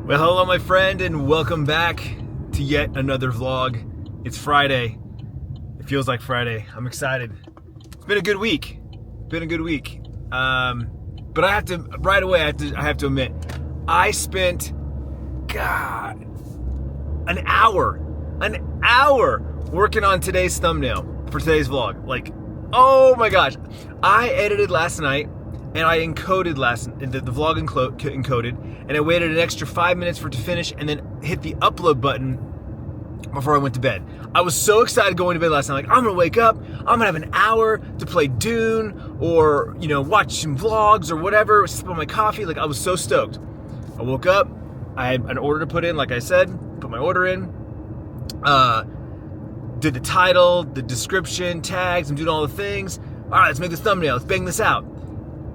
Well, hello my friend, and welcome back to yet another vlog. It's Friday. It feels like Friday. I'm excited. It's been a good week. But I have to, right away, I have to admit, I spent, an hour working on today's thumbnail for today's vlog. Like, oh my gosh. I edited last night, and I encoded the vlog encoded, and I waited an extra 5 minutes for it to finish, and then hit the upload button before I went to bed. I was so excited going to bed last night. Like, I'm gonna wake up, I'm gonna have an hour to play Dune, or watch some vlogs or whatever, sip on my coffee. Like, I was so stoked. I woke up, I had an order to put in, like I said, put my order in, did the title, the description, tags, I'm doing all the things. All right, let's make this thumbnail, let's bang this out.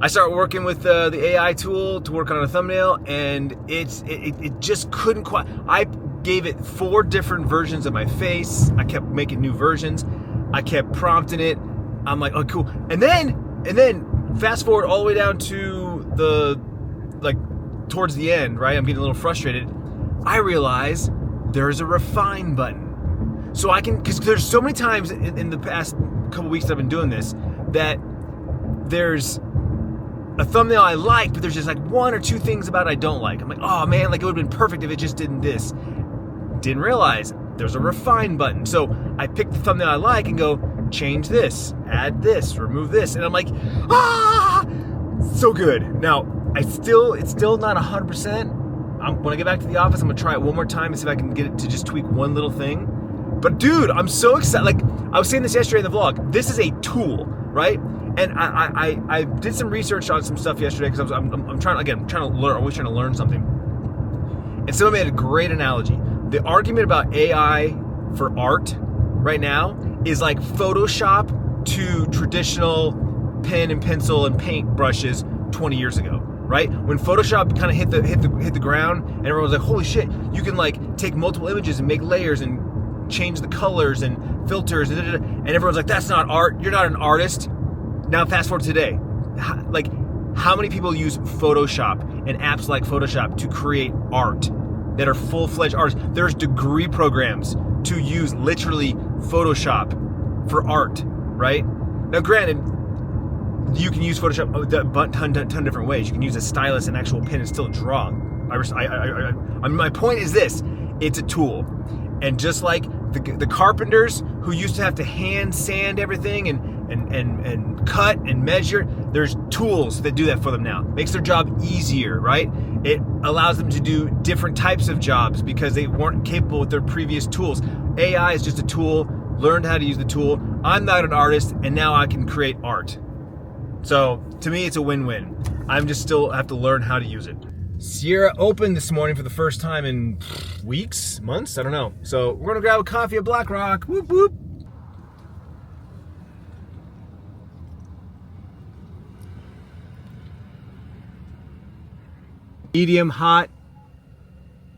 I start working with the AI tool to work on a thumbnail, and it just couldn't quite. I gave it 4 different versions of my face. I kept making new versions. I kept prompting it. I'm like, oh, cool. And then fast forward all the way down to towards the end, right? I'm getting a little frustrated. I realize there's a refine button. So I can, because there's so many times in the past couple weeks that I've been doing this, that there's a thumbnail I like, but there's just like 1 or 2 things about it I don't like. I'm like, oh man, like it would have been perfect if it just didn't this. Didn't realize there's a refine button. So I pick the thumbnail I like and go, change this, add this, remove this. And I'm like, so good. Now, it's still not 100%. When I get back to the office, I'm gonna try it one more time and see if I can get it to just tweak one little thing. But dude, I'm so excited. Like, I was saying this yesterday in the vlog, this is a tool, right? And I did some research on some stuff yesterday because I'm trying to learn, always trying to learn something. And someone made a great analogy. The argument about AI for art right now is like Photoshop to traditional pen and pencil and paint brushes 20 years ago, right? When Photoshop kind of hit the ground, and everyone was like, holy shit, you can like take multiple images and make layers and change the colors and filters, and everyone's like, that's not art, you're not an artist. Now fast forward to today, like how many people use Photoshop and apps like Photoshop to create art that are full-fledged artists? There's degree programs to use literally Photoshop for art, right? Now granted, you can use Photoshop a ton different ways. You can use a stylus and actual pen and still draw. My point is this, it's a tool. And just like the carpenters who used to have to hand sand everything and cut and measure, there's tools that do that for them now. Makes their job easier, right? It allows them to do different types of jobs because they weren't capable with their previous tools. AI is just a tool, learned how to use the tool. I'm not an artist, and now I can create art. So to me, it's a win-win. I'm just still have to learn how to use it. Sierra opened this morning for the first time in weeks, months, I don't know. So we're gonna grab a coffee at Black Rock. Whoop whoop. Medium hot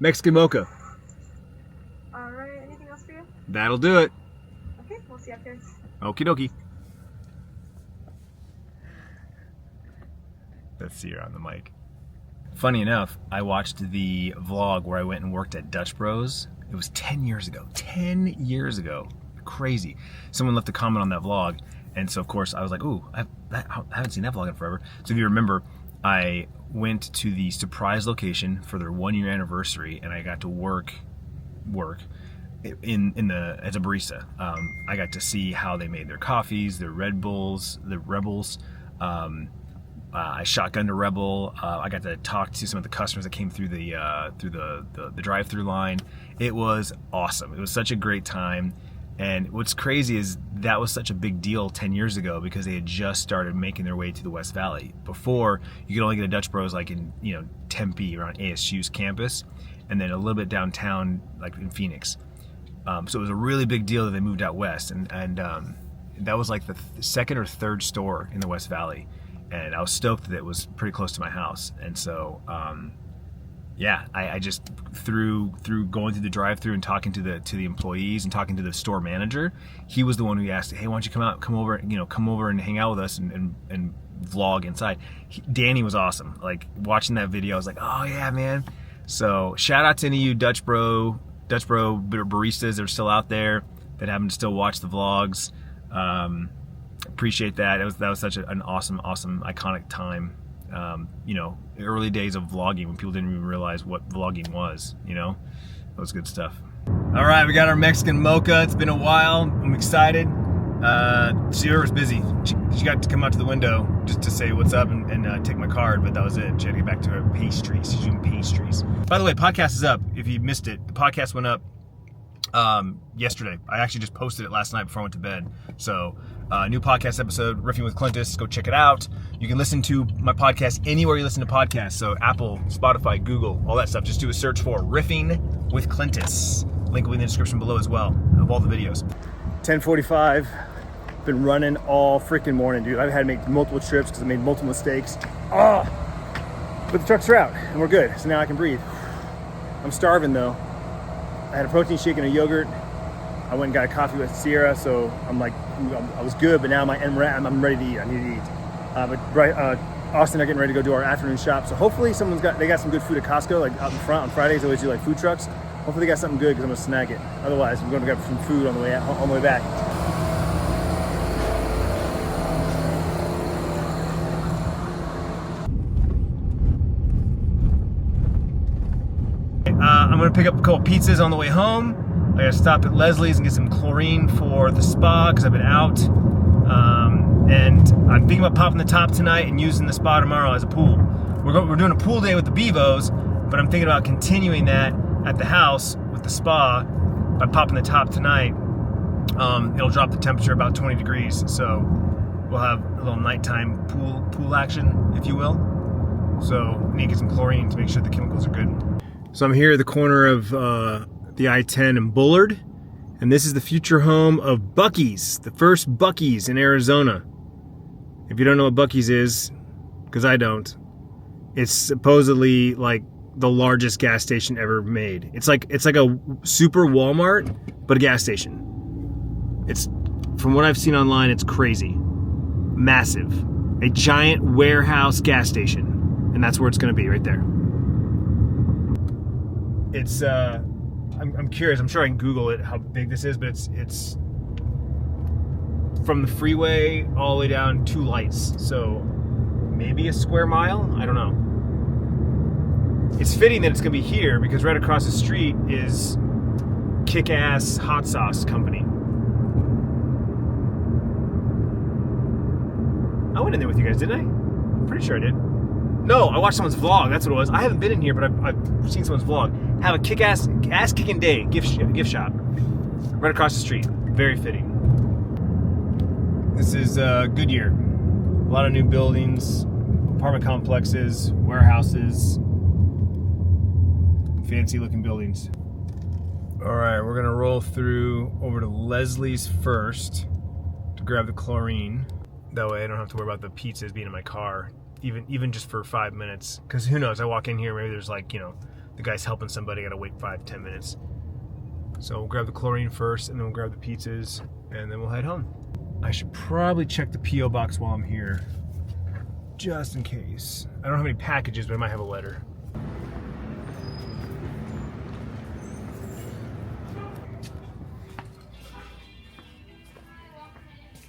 Mexican mocha. All right, anything else for you? That'll do it. Okay, we'll see you after. Okie dokie. That's Sierra on the mic. Funny enough, I watched the vlog where I went and worked at Dutch Bros. It was 10 years ago. 10 years ago. Crazy. Someone left a comment on that vlog, and so of course I was like, ooh, I haven't seen that vlog in forever. So if you remember, I went to the surprise location for their 1-year anniversary, and I got to work as a barista. I got to see how they made their coffees, their Red Bulls, the Rebels. I shotgunned a Rebel. I got to talk to some of the customers that came through the drive-through line. It was awesome. It was such a great time. And what's crazy is that was such a big deal 10 years ago because they had just started making their way to the West Valley. Before, you could only get a Dutch Bros like in Tempe around ASU's campus, and then a little bit downtown like in Phoenix. So it was a really big deal that they moved out west, and that was like the second or third store in the West Valley. And I was stoked that it was pretty close to my house. And so, yeah, I just through going through the drive-through and talking to the employees and talking to the store manager, he was the one who asked, hey, why don't you come over and hang out with us and vlog inside. Danny was awesome. Like watching that video, I was like, oh yeah, man, So shout out to any of you Dutch Bro baristas that are still out there that happen to still watch the vlogs. Appreciate that. That was such an awesome, iconic time. You know, the early days of vlogging when people didn't even realize what vlogging was, you know? That was good stuff. All right, we got our Mexican mocha. It's been a while. I'm excited. Sierra's busy. She got to come out to the window just to say what's up and take my card, but that was it. She had to get back to her pastries. She's doing pastries. By the way, podcast is up. If you missed it, the podcast went up yesterday. I actually just posted it last night before I went to bed. So, new podcast episode, Riffing with Clintus. Go check it out. You can listen to my podcast anywhere you listen to podcasts. So Apple, Spotify, Google, all that stuff. Just do a search for Riffing with Clintus. Link will be in the description below as well of all the videos. 10:45. Been running all freaking morning, dude. I've had to make multiple trips because I made multiple mistakes. But the trucks are out and we're good. So now I can breathe. I'm starving though. I had a protein shake and a yogurt. I went and got a coffee with Sierra, so I'm like, I was good, but now I'm ready to eat. I need to eat. But Austin are getting ready to go do our afternoon shop. So hopefully they got some good food at Costco, like out in front on Fridays. They always do like food trucks. Hopefully they got something good because I'm gonna snag it. Otherwise, I'm gonna grab some food on the way back. I'm gonna pick up a couple pizzas on the way home. I gotta stop at Leslie's and get some chlorine for the spa because I've been out. And I'm thinking about popping the top tonight and using the spa tomorrow as a pool. We're doing a pool day with the Bevos, but I'm thinking about continuing that at the house with the spa by popping the top tonight. It'll drop the temperature about 20 degrees, so we'll have a little nighttime pool action, if you will. So I need to get some chlorine to make sure the chemicals are good. So I'm here at the corner of the I-10 and Bullard, and this is the future home of Buc-ee's, the first Buc-ee's in Arizona. If you don't know what Buc-ee's is, because I don't, it's supposedly like the largest gas station ever made. It's like a super Walmart, but a gas station. It's, from what I've seen online, it's crazy. Massive. A giant warehouse gas station. And that's where it's going to be, right there. It's, I'm curious, I'm sure I can Google it, how big this is, but it's from the freeway all the way down 2 lights. So maybe a square mile? I don't know. It's fitting that it's going to be here because right across the street is Kick-Ass Hot Sauce Company. I went in there with you guys, didn't I? I'm pretty sure I did. No, I watched someone's vlog. That's what it was. I haven't been in here, but I've seen someone's vlog. Have a kick-ass, ass-kicking day gift shop right across the street. Very fitting. This is Goodyear. A lot of new buildings, apartment complexes, warehouses, fancy-looking buildings. All right, we're gonna roll through over to Leslie's first to grab the chlorine. That way, I don't have to worry about the pizzas being in my car. Even just for 5 minutes, because who knows, I walk in here, maybe there's like, you know, the guy's helping somebody, I gotta wait 5-10 minutes. So we'll grab the chlorine first, and then we'll grab the pizzas, and then we'll head home. I should probably check the P.O. box while I'm here, just in case. I don't have any packages, but I might have a letter.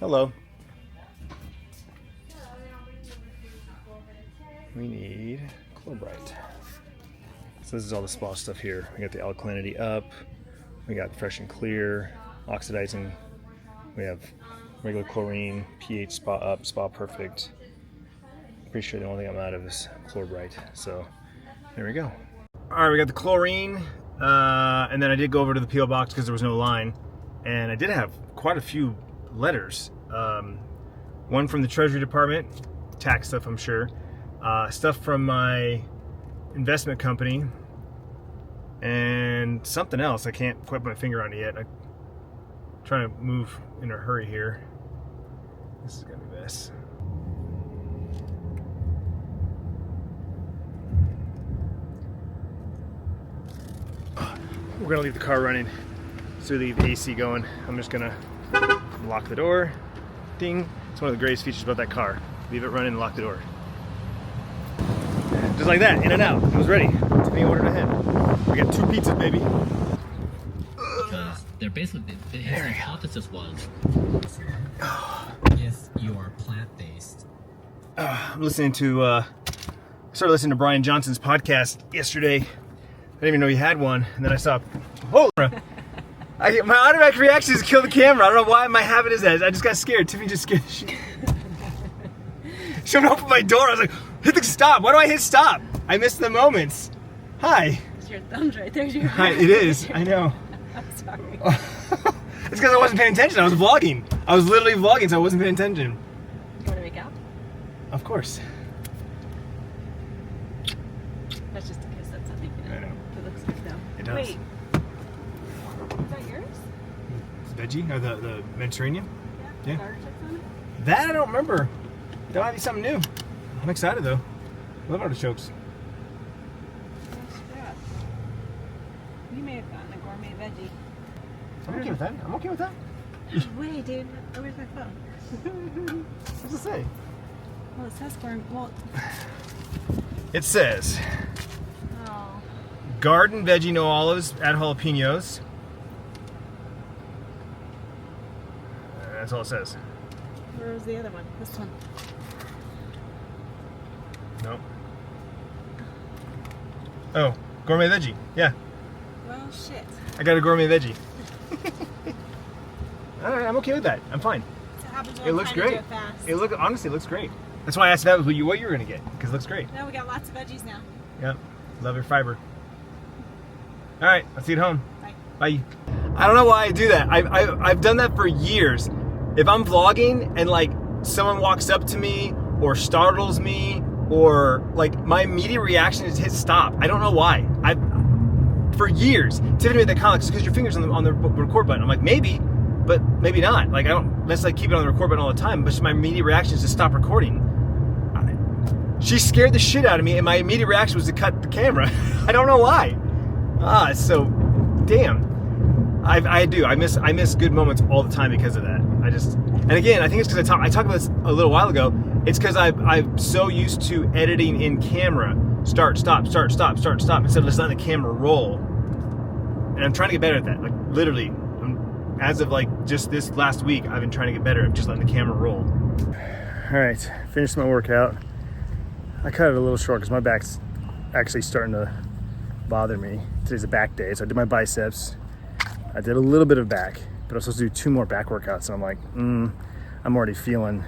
Hello. We need Chlorbrite. So this is all the spa stuff here. We got the alkalinity up, we got fresh and clear, oxidizing, we have regular chlorine, pH spa up, spa perfect. Pretty sure the only thing I'm out of is Chlorbrite. So there we go. All right, we got the chlorine, and then I did go over to the P.O. box because there was no line, and I did have quite a few letters. One from the Treasury Department, tax stuff I'm sure. Stuff from my investment company, and something else. I can't quite put my finger on it yet. I'm trying to move in a hurry here. This is gonna be a mess. We're gonna leave the car running, so we leave AC going. I'm just gonna lock the door. Ding. It's one of the greatest features about that car. Leave it running and lock the door. Just like that, in and out. It was ready to me order ahead. We got 2 pizzas, baby. Because they're basically, his hypothesis was, if you are plant-based. I'm listening to, started listening to Brian Johnson's podcast yesterday. I didn't even know he had one, and then I saw, oh, my automatic reaction is to kill the camera. I don't know why my habit is that. I just got scared. Tiffany just scared. She went open my door. I was like, hit the stop. Why do I hit stop? I missed the moments. Hi. Your thumb's right there. Hi, it is. I know. I'm sorry. It's because I wasn't paying attention. I was vlogging. I was literally vlogging, so I wasn't paying attention. You want to make out? Of course. That's just a kiss. That's not making I know. It looks good though. It does. Wait. Is that yours? Veggie? Or the Mediterranean? Yeah. Yeah. Artichokes on it? That I don't remember. That might be something new. I'm excited though. I love artichokes. Oh, scrap. You may have gotten a gourmet veggie. I'm okay with that. I'm okay with that. Wait, dude. Where's my phone? What's it say? Well, it says gourmet. Well, It says oh. garden veggie, no olives, add jalapenos. That's all it says. Where was the other one? This one. Nope. Oh, gourmet veggie. Yeah, Well, shit. I got a gourmet veggie. All right, I'm okay with that. I'm fine. So happens when It I'm looks trying to great. do it fast. Honestly, it looks great. That's why I asked that was what you were gonna get, because it looks great. No, we got lots of veggies now. Yep. Love your fiber. All right, I'll see you at home. Bye. Bye. I don't know why I do that. I've done that for years. If I'm vlogging and like someone walks up to me or startles me or like my immediate reaction is hit stop. I don't know why. For years, Tiffany made that comment because your fingers on the record button. I'm like, maybe, but maybe not. Like I don't necessarily keep it on the record button all the time, but just my immediate reaction is to stop recording. She scared the shit out of me and my immediate reaction was to cut the camera. I don't know why. It's so damn. I do. I miss good moments all the time because of that. And again, I think it's because I talked about this a little while ago. It's because I'm so used to editing in camera, start, stop, start, stop, start, stop, instead of just letting the camera roll. And I'm trying to get better at that. Like literally, as of like just this last week, I've been trying to get better at just letting the camera roll. All right, finished my workout. I cut it a little short because my back's actually starting to bother me. Today's a back day, so I did my biceps. I did a little bit of back, but I was supposed to do 2 more back workouts, and I'm like, I'm already feeling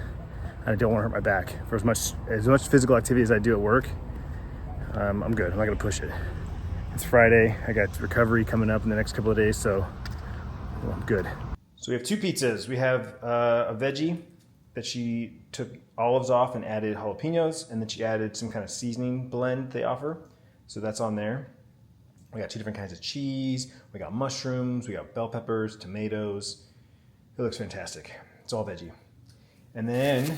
I don't want to hurt my back. For as much physical activity as I do at work, I'm good. I'm not gonna push it. It's Friday. I got recovery coming up in the next couple of days, so I'm good. So we have 2 pizzas. We have a veggie that she took olives off and added jalapenos, and then she added some kind of seasoning blend they offer. So that's on there. We got 2 different kinds of cheese. We got mushrooms. We got bell peppers, tomatoes. It looks fantastic. It's all veggie. And then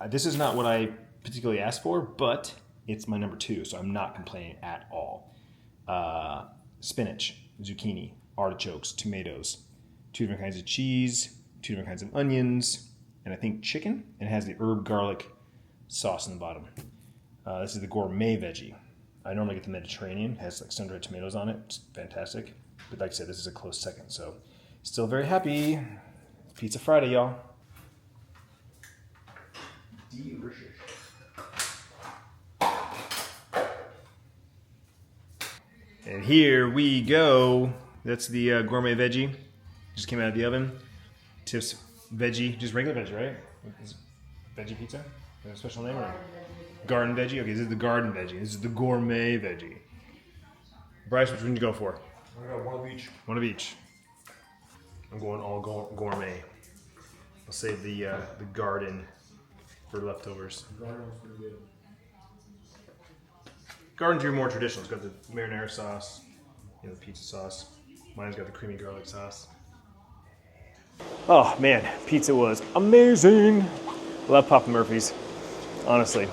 this is not what I particularly asked for, but it's my number 2, so I'm not complaining at all. Spinach, zucchini, artichokes, tomatoes, 2 different kinds of cheese, 2 different kinds of onions, and I think chicken. And it has the herb garlic sauce in the bottom. This is the gourmet veggie. I normally get the Mediterranean. It has like sun-dried tomatoes on it. It's fantastic. But like I said, this is a close second. So still very happy. Pizza Friday, y'all. Delicious. And here we go. That's the gourmet veggie. Just came out of the oven. Tiff's veggie, just regular veggie, right? Is it veggie pizza? Is that a special name? Or? Garden veggie? Okay, this is the garden veggie. This is the gourmet veggie. Bryce, which one did you go for? I got 1 of each. 1 of each. I'm going all gourmet. I'll save the garden for leftovers. Garden was pretty good. Garden's your more traditional. It's got the marinara sauce, the pizza sauce. Mine's got the creamy garlic sauce. Oh man, pizza was amazing. Love Papa Murphy's. Honestly,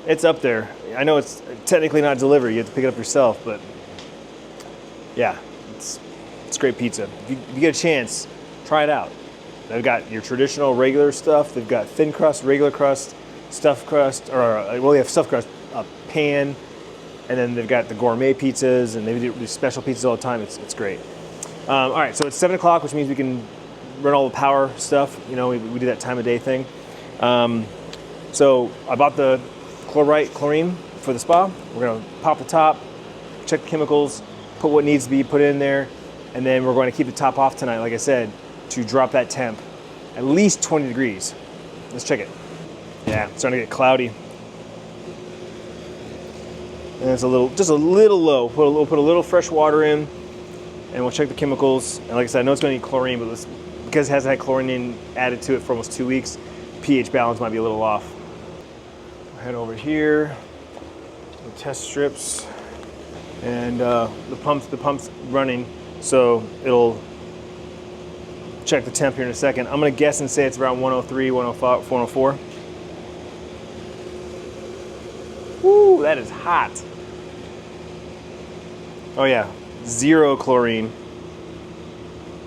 it's up there. I know it's technically not delivery. You have to pick it up yourself, but yeah, it's great pizza. If you get a chance, try it out. They've got your traditional regular stuff. They've got thin crust, regular crust, stuffed crust, or well, they have stuffed crust, pan, and then they've got the gourmet pizzas, and they do these special pizzas all the time. It's great. All right, so it's 7 o'clock, which means we can run all the power stuff. You know, we do that time of day thing. So I bought the chlorine for the spa. We're gonna pop the top, check the chemicals, put what needs to be put in there, and then we're going to keep the top off tonight, like I said, to drop that temp at least 20 degrees. Let's check it. Yeah, it's starting to get cloudy. And it's just a little low. We'll put a little fresh water in, and we'll check the chemicals. And like I said, I know it's going to need chlorine, but because it hasn't had chlorine added to it for almost 2 weeks, pH balance might be a little off. We'll head over here, the test strips, and the pump's running, so it'll check the temp here in a second. I'm going to guess and say it's around 103, 105, 104. Woo, that is hot. Oh yeah, 0 chlorine.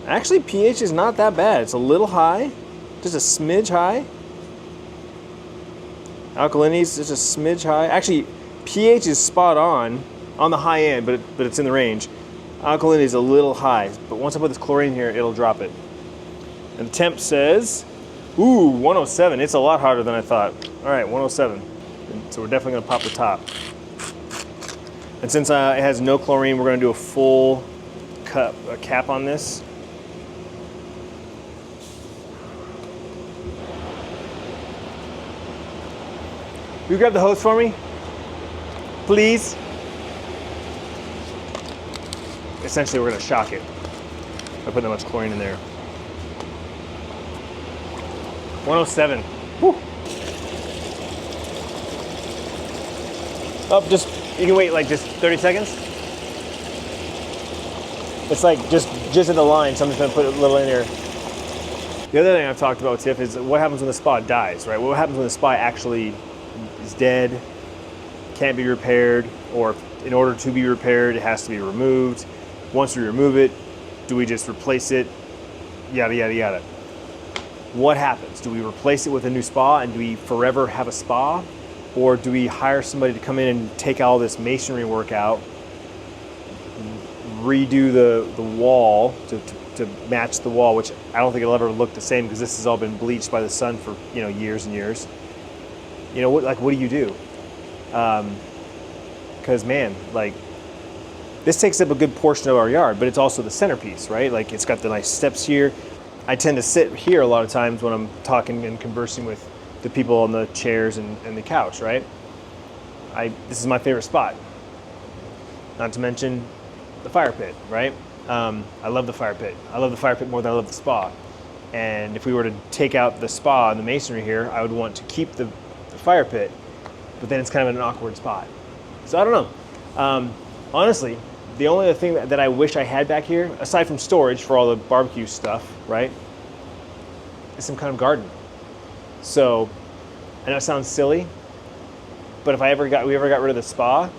Actually, pH is not that bad. It's a little high, just a smidge high. Alkalinity is just a smidge high. Actually, pH is spot on the high end, but it's in the range. Alkalinity is a little high, but once I put this chlorine here, it'll drop it. And the temp says, ooh, 107. It's a lot hotter than I thought. All right, 107. So we're definitely gonna pop the top. And since it has no chlorine, we're gonna do a full cap on this. Will you grab the hose for me? Please? Essentially, we're gonna shock it by putting that much chlorine in there. 107. Whew. Up, you can wait like just 30 seconds. It's like just at the line, so I'm just gonna put a little in there. The other thing I've talked about with Tiff is what happens when the spa dies, right? What happens when the spa actually is dead, can't be repaired, or in order to be repaired, it has to be removed. Once we remove it, do we just replace it? Yada, yada, yada. What happens? Do we replace it with a new spa and do we forever have a spa? Or do we hire somebody to come in and take all this masonry work out, redo the wall to match the wall, which I don't think it'll ever look the same because this has all been bleached by the sun for years and years. What do you do? Because man, this takes up a good portion of our yard, but it's also the centerpiece, right? Like it's got the nice steps here. I tend to sit here a lot of times when I'm talking and conversing with the people on the chairs and the couch, right? This is my favorite spot. Not to mention the fire pit, right? I love the fire pit. I love the fire pit more than I love the spa. And if we were to take out the spa and the masonry here, I would want to keep the fire pit, but then it's kind of an awkward spot. So I don't know. Honestly, the only other thing that I wish I had back here, aside from storage for all the barbecue stuff, right, is some kind of garden. So, I know it sounds silly, but if we ever got rid of the spa,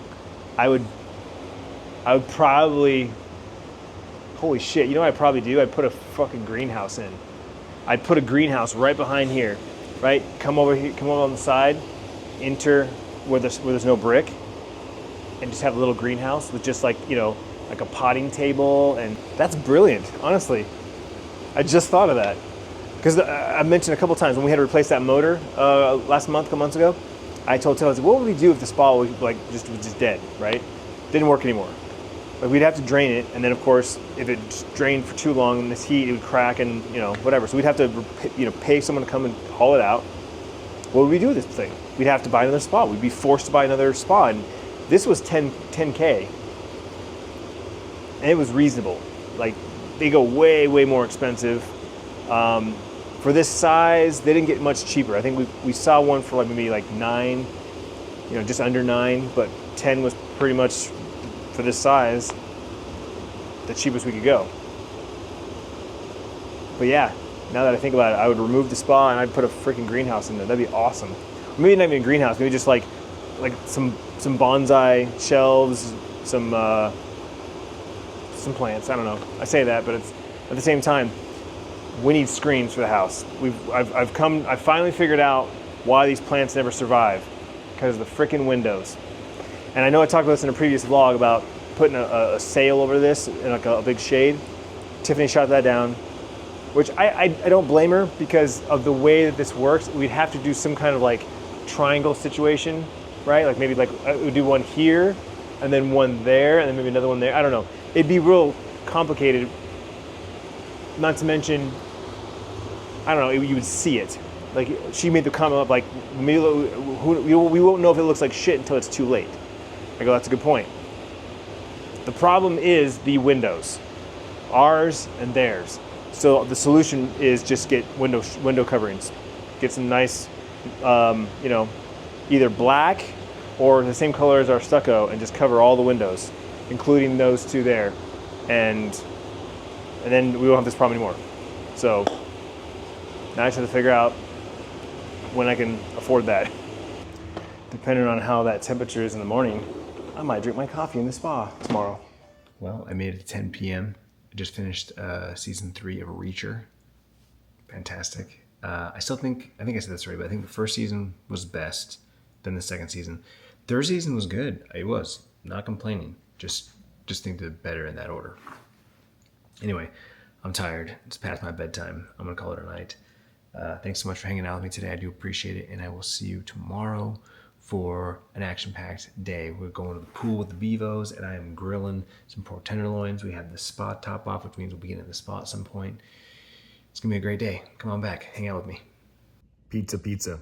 I would probably, holy shit, you know what I'd probably do? I'd put a fucking greenhouse in. I'd put a greenhouse right behind here, right? Come over here, come over on the side, enter where there's no brick, and just have a little greenhouse with just like a potting table, and that's brilliant, honestly. I just thought of that. Because I mentioned a couple times when we had to replace that motor a couple months ago, I told Taylor, what would we do if the spa was just dead, right? Didn't work anymore. Like we'd have to drain it, and then of course, if it drained for too long in this heat, it would crack and whatever. So we'd have to pay someone to come and haul it out. What would we do with this thing? We'd have to buy another spa. We'd be forced to buy another spa, and this was $10K, and it was reasonable. Like they go way more expensive. For this size, they didn't get much cheaper. I think we saw one for maybe 9, just under 9, but 10 was pretty much, for this size, the cheapest we could go. But yeah, now that I think about it, I would remove the spa and I'd put a freaking greenhouse in there. That'd be awesome. Maybe not even a greenhouse, maybe just like some bonsai shelves, some plants. I don't know. I say that, but it's at the same time, we need screens for the house. I've finally figured out why these plants never survive, because of the freaking windows. And I know I talked about this in a previous vlog about putting a sail over this in like a big shade. Tiffany shot that down, which I don't blame her because of the way that this works. We'd have to do some kind of like triangle situation, right? Like maybe like we'd do one here and then one there and then maybe another one there. I don't know. It'd be real complicated. Not to mention, I don't know, you would see it. Like she made the comment of like, we won't know if it looks like shit until it's too late. I go, that's a good point. The problem is the windows, ours and theirs. So the solution is just get window coverings. Get some nice, you know, either black or the same color as our stucco and just cover all the windows, including those two there. And then we won't have this problem anymore. So now I just have to figure out when I can afford that. Depending on how that temperature is in the morning, I might drink my coffee in the spa tomorrow. Well, I made it to 10 p.m. I just finished season 3 of Reacher. Fantastic. I think I said this already, but I think the first season was best, then the second season. Third season was good. It was. Not complaining. Just think they're better in that order. Anyway, I'm tired. It's past my bedtime. I'm going to call it a night. Thanks so much for hanging out with me today. I do appreciate it, and I will see you tomorrow for an action-packed day. We're going to the pool with the Beavos, and I am grilling some pork tenderloins. We have the spa top off, which means we'll be getting in the spa at some point. It's gonna be a great day. Come on back, hang out with me. Pizza, pizza.